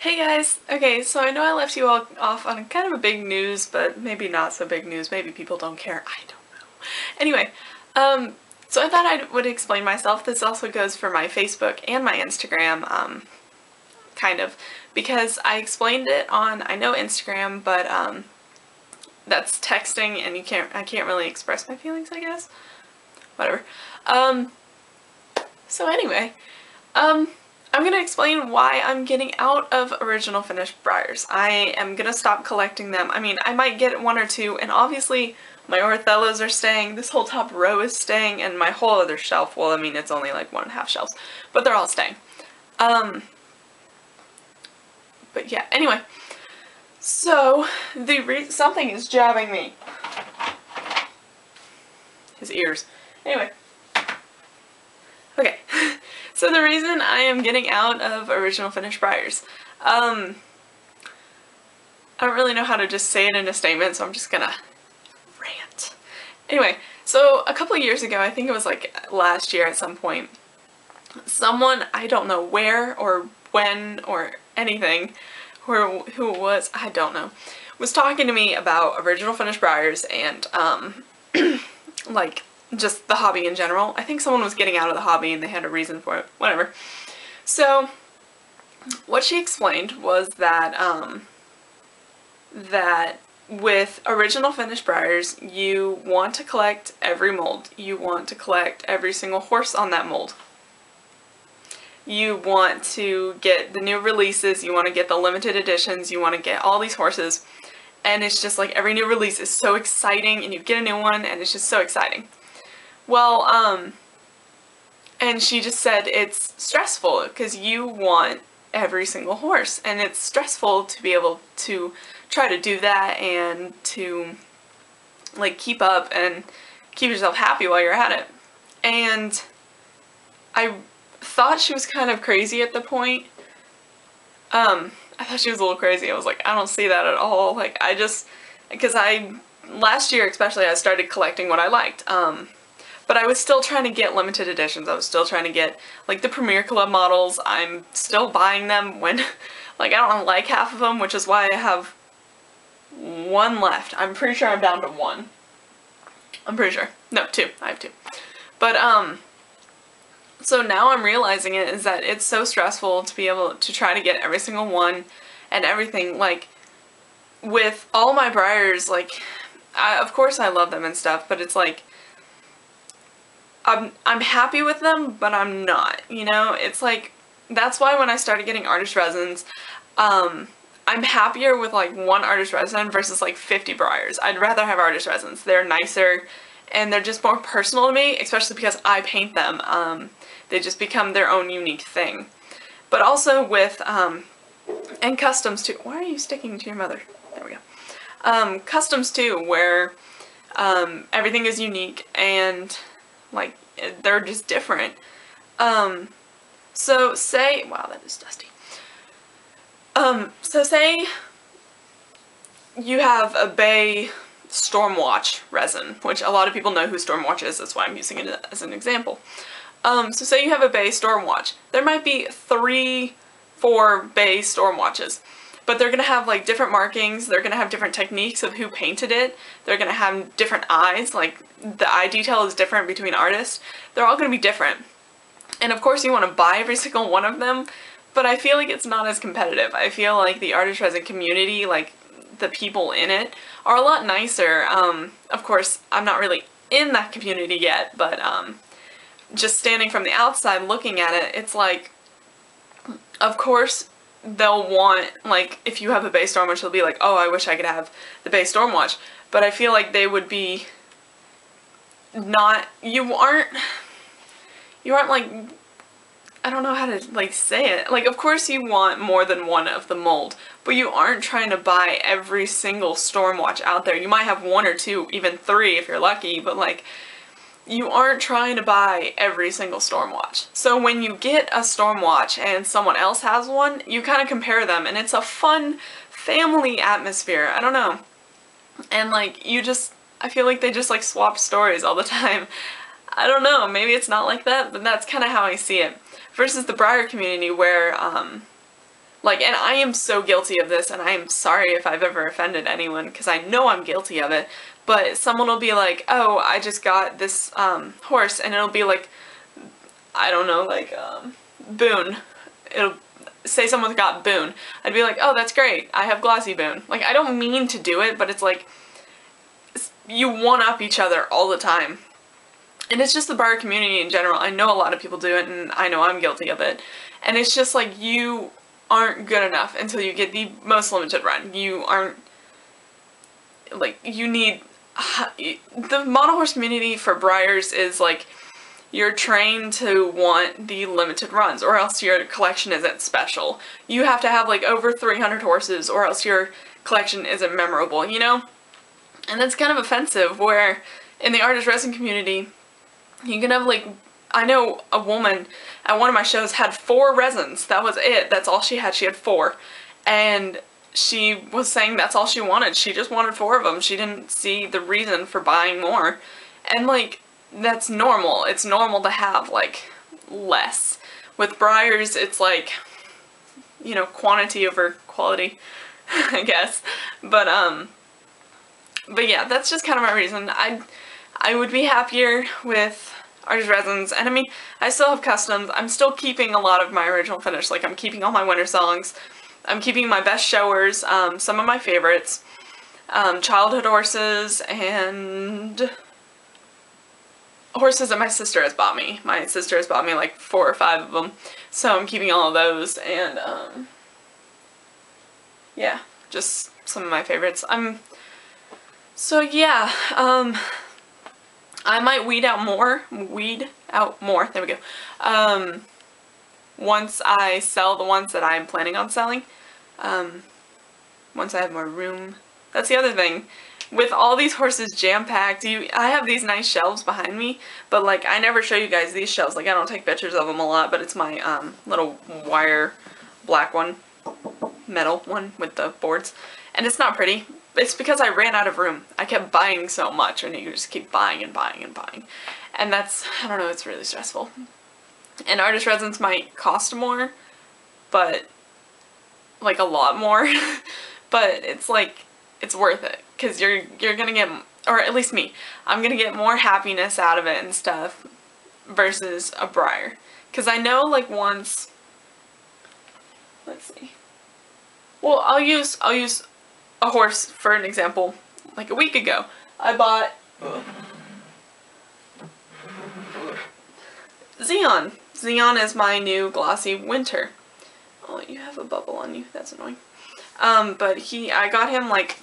Hey guys! Okay, so I know I left you all off on kind of a big news, but maybe not so big news. Maybe people don't care. I don't know. Anyway, so I thought I would explain myself. This also goes for my Facebook and my Instagram, kind of, because I explained it on, I know Instagram, but that's texting and I can't really express my feelings, I guess. Whatever. So anyway, I'm gonna explain why I'm getting out of original finished briars. I am gonna stop collecting them. I mean, I might get one or two, and obviously my Orthellos are staying, this whole top row is staying, and my whole other shelf, well, I mean, it's only like 1.5 shelves, but they're all staying. But yeah, anyway. So, something is jabbing me. His ears. Anyway. Okay. So the reason I am getting out of original finished briars, I don't really know how to just say it in a statement, so I'm just gonna rant. Anyway, so a couple of years ago, I think it was like last year at some point, someone, I don't know where or when or anything, or who it was, I don't know, was talking to me about original finished briars and, like, just the hobby in general. I think someone was getting out of the hobby and they had a reason for it. Whatever. So, what she explained was that, that with original finished briars, you want to collect every mold. You want to collect every single horse on that mold. You want to get the new releases, you want to get the limited editions, you want to get all these horses. And it's just like every new release is so exciting and you get a new one and it's just so exciting. Well, and she just said it's stressful because you want every single horse, and it's stressful to be able to try to do that and to, like, keep up and keep yourself happy while you're at it. And I thought she was kind of crazy at the point. I thought she was a little crazy. I was like, I don't see that at all. Like, because last year especially, I started collecting what I liked. But I was still trying to get limited editions. I was still trying to get, like, the Premier Club models. I'm still buying them when, like, I don't like half of them, which is why I have one left. I'm pretty sure I'm down to one. I'm pretty sure. No, two. I have two. But, so now I'm realizing it is that it's so stressful to be able to try to get every single one and everything. Like, with all my briars, like, of course I love them and stuff, but it's like, I'm happy with them, but I'm not, you know? It's like, that's why when I started getting artist resins, I'm happier with like one artist resin versus like 50 briars. I'd rather have artist resins. They're nicer and they're just more personal to me, especially because I paint them. They just become their own unique thing. But also with, and customs too. Why are you sticking to your mother? There we go. Customs too, where everything is unique and, like, they're just different. So say, wow, that is dusty. So say you have a Bay Stormwatch resin, which a lot of people know who Stormwatch is, that's why I'm using it as an example. So say you have a Bay Stormwatch. There might be 3, 4 Bay Stormwatches. But they're going to have, like, different markings, they're going to have different techniques of who painted it, they're going to have different eyes, like, the eye detail is different between artists. They're all going to be different. And of course you want to buy every single one of them, but I feel like it's not as competitive. I feel like the artist resin community, like, the people in it, are a lot nicer. Of course, I'm not really in that community yet, but, just standing from the outside looking at it, it's like, of course, they'll want, like, if you have a Bay Stormwatch, they'll be like, oh, I wish I could have the Bay Stormwatch. But I feel like they would be not, you aren't like, I don't know how to, like, say it. Like, of course you want more than one of the mold, but you aren't trying to buy every single Stormwatch out there. You might have 1 or 2, even 3 if you're lucky, but, like, you aren't trying to buy every single Stormwatch. So when you get a Stormwatch and someone else has one, you kind of compare them, and it's a fun family atmosphere. I don't know. And, like, I feel like they just, like, swap stories all the time. I don't know, maybe it's not like that, but that's kind of how I see it. Versus the briar community where, Like, and I am so guilty of this, and I am sorry if I've ever offended anyone, because I know I'm guilty of it, but someone will be like, oh, I just got this, horse, and it'll be like, I don't know, like, Boone. It'll say someone got Boone. I'd be like, oh, that's great, I have Glossy Boone. Like, I don't mean to do it, but it's like, you one-up each other all the time. And it's just the Briar community in general. I know a lot of people do it, and I know I'm guilty of it. And it's just like, you aren't good enough until you get the most limited run. You aren't, like, you need, the mono horse community for Briars is like, you're trained to want the limited runs, or else your collection isn't special. You have to have like over 300 horses, or else your collection isn't memorable, you know? And that's kind of offensive, where in the artist resin community, you can have like, I know a woman at one of my shows had 4 resins. That was it. That's all she had. She had 4. And she was saying that's all she wanted. She just wanted 4 of them. She didn't see the reason for buying more. And like, that's normal. It's normal to have like less. With Briars, it's like, you know, quantity over quality, I guess. But yeah, that's just kind of my reason. I would be happier with artist resins, and I mean, I still have customs. I'm still keeping a lot of my original finish. Like, I'm keeping all my winter songs. I'm keeping my best showers, some of my favorites, childhood horses, and horses that my sister has bought me. My sister has bought me like 4 or 5 of them, so I'm keeping all of those, and yeah, just some of my favorites. So yeah, I might weed out more, there we go, once I sell the ones that I'm planning on selling, once I have more room. That's the other thing. With all these horses jam-packed, I have these nice shelves behind me, but like, I never show you guys these shelves. Like, I don't take pictures of them a lot, but it's my, little wire black one, metal one with the boards, and it's not pretty. It's because I ran out of room. I kept buying so much, and you just keep buying and buying and buying. And that's, I don't know, it's really stressful. And artist resins might cost more, but, like, a lot more. But it's like, it's worth it. Because you're gonna get, or at least me, I'm gonna get more happiness out of it and stuff versus a Briar. Because I know, like, once, let's see. Well, I'll use a horse for an example. Like a week ago, I bought Xeon. Xeon is my new glossy winter. Oh, you have a bubble on you. That's annoying. But I got him like,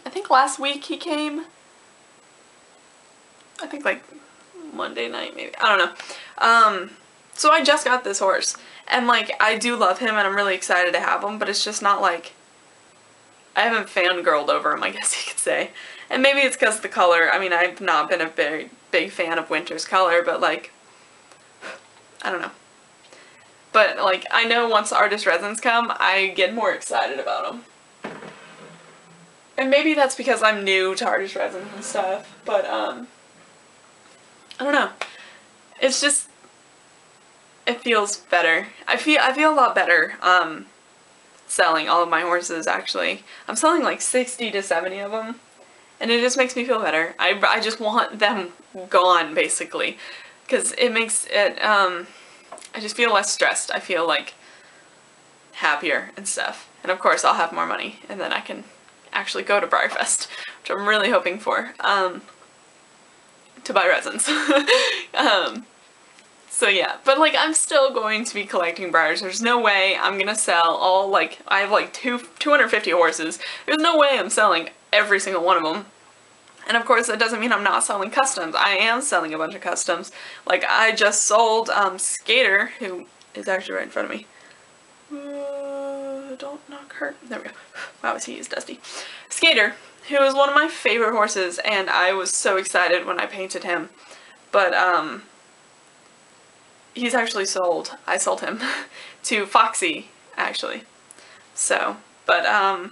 I think last week he came. I think like Monday night maybe. I don't know. So I just got this horse, and like, I do love him, and I'm really excited to have him, but it's just not like, I haven't fangirled over him, I guess you could say. And maybe it's because of the color. I mean, I've not been a very big fan of winter's color, but like, I don't know. But like, I know once artist resins come, I get more excited about them. And maybe that's because I'm new to artist resins and stuff, but I don't know. It's just, it feels better. I feel a lot better selling all of my horses, actually. I'm selling like 60 to 70 of them, and it just makes me feel better. I just want them gone, basically, because it makes it, I just feel less stressed. I feel like happier and stuff. And of course I'll have more money, and then I can actually go to Briarfest, which I'm really hoping for, to buy resins. So yeah, but like, I'm still going to be collecting Briars. There's no way I'm gonna sell all, like, I have like 250 horses. There's no way I'm selling every single one of them. And of course, that doesn't mean I'm not selling customs. I am selling a bunch of customs. Like, I just sold Skater, who is actually right in front of me. Don't knock her. There we go. Wow, he is dusty. Skater, who is one of my favorite horses, and I was so excited when I painted him. But, he's actually sold. I sold him to Foxy, actually. So, but, I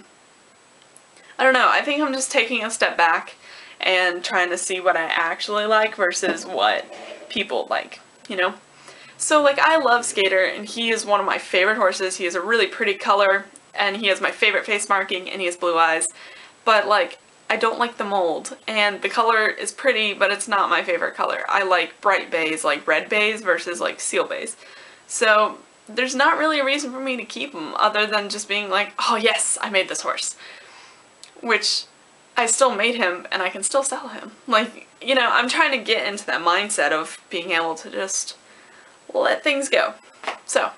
don't know. I think I'm just taking a step back and trying to see what I actually like versus what people like, you know? So like I love Skater and he is one of my favorite horses. He has a really pretty color and he has my favorite face marking and he has blue eyes. But like I don't like the mold and the color is pretty but it's not my favorite color. I like bright bays like red bays versus like seal bays. So there's not really a reason for me to keep him other than just being like, oh yes, I made this horse. Which I still made him and I can still sell him. Like, you know, I'm trying to get into that mindset of being able to just let things go. So,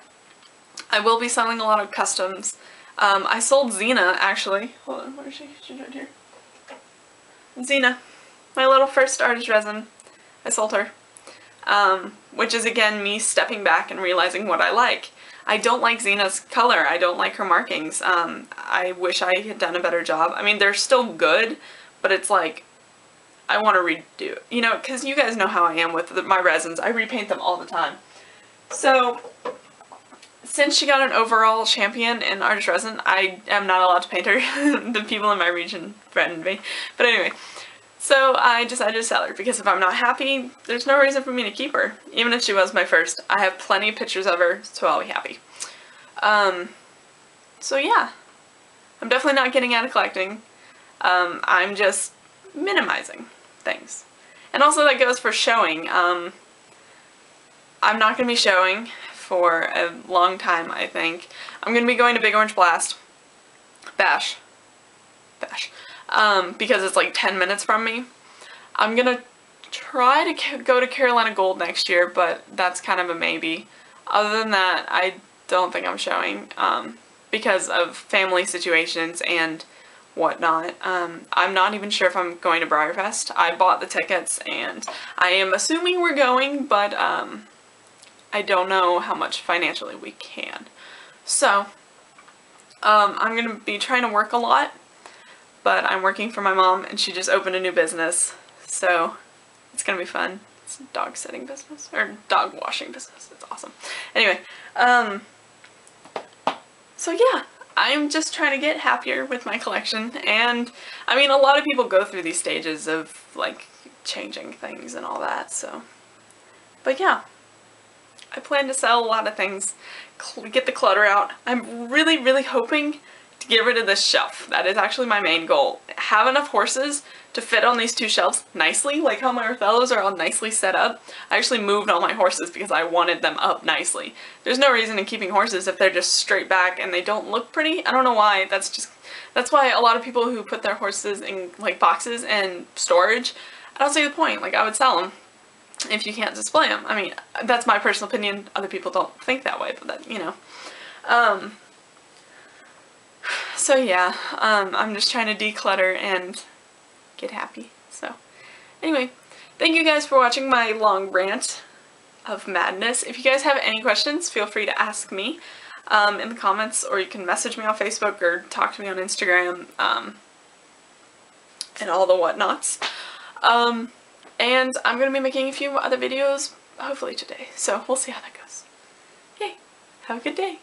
I will be selling a lot of customs. I sold Xena, actually. Hold on, where is she? She's right here. Xena, my little first artist resin. I sold her. Which is again me stepping back and realizing what I like. I don't like Xena's color. I don't like her markings. I wish I had done a better job. I mean, they're still good, but it's like, I want to redo, you know, because you guys know how I am with my resins. I repaint them all the time. So, since she got an overall champion in artist resin, I am not allowed to paint her. The people in my region threatened me. But anyway, so I decided to sell her because if I'm not happy, there's no reason for me to keep her. Even if she was my first, I have plenty of pictures of her, so I'll be happy. So yeah, I'm definitely not getting out of collecting. I'm just minimizing things. And also that goes for showing. I'm not going to be showing for a long time, I think. I'm going to be going to Big Orange Bash, because it's like 10 minutes from me. I'm going to try to go to Carolina Gold next year, but that's kind of a maybe. Other than that, I don't think I'm showing, because of family situations and whatnot. I'm not even sure if I'm going to Briarfest. I bought the tickets and I am assuming we're going, but I don't know how much financially we can. So, I'm going to be trying to work a lot, but I'm working for my mom and she just opened a new business, so it's going to be fun. It's a dog sitting business, or dog washing business. It's awesome. Anyway, so yeah, I'm just trying to get happier with my collection, and I mean, a lot of people go through these stages of like changing things and all that, so, but yeah. I plan to sell a lot of things, get the clutter out. I'm really, really hoping to get rid of this shelf. That is actually my main goal. Have enough horses to fit on these two shelves nicely, like how my Othellos are all nicely set up. I actually moved all my horses because I wanted them up nicely. There's no reason in keeping horses if they're just straight back and they don't look pretty. I don't know why. That's why a lot of people who put their horses in like boxes and storage, I don't see the point. Like, I would sell them if you can't display them. I mean, that's my personal opinion. Other people don't think that way, but that, you know. So yeah, I'm just trying to declutter and get happy. So anyway, thank you guys for watching my long rant of madness. If you guys have any questions, feel free to ask me in the comments, or you can message me on Facebook or talk to me on Instagram, and all the whatnots. And I'm going to be making a few other videos, hopefully today, so we'll see how that goes. Yay! Have a good day!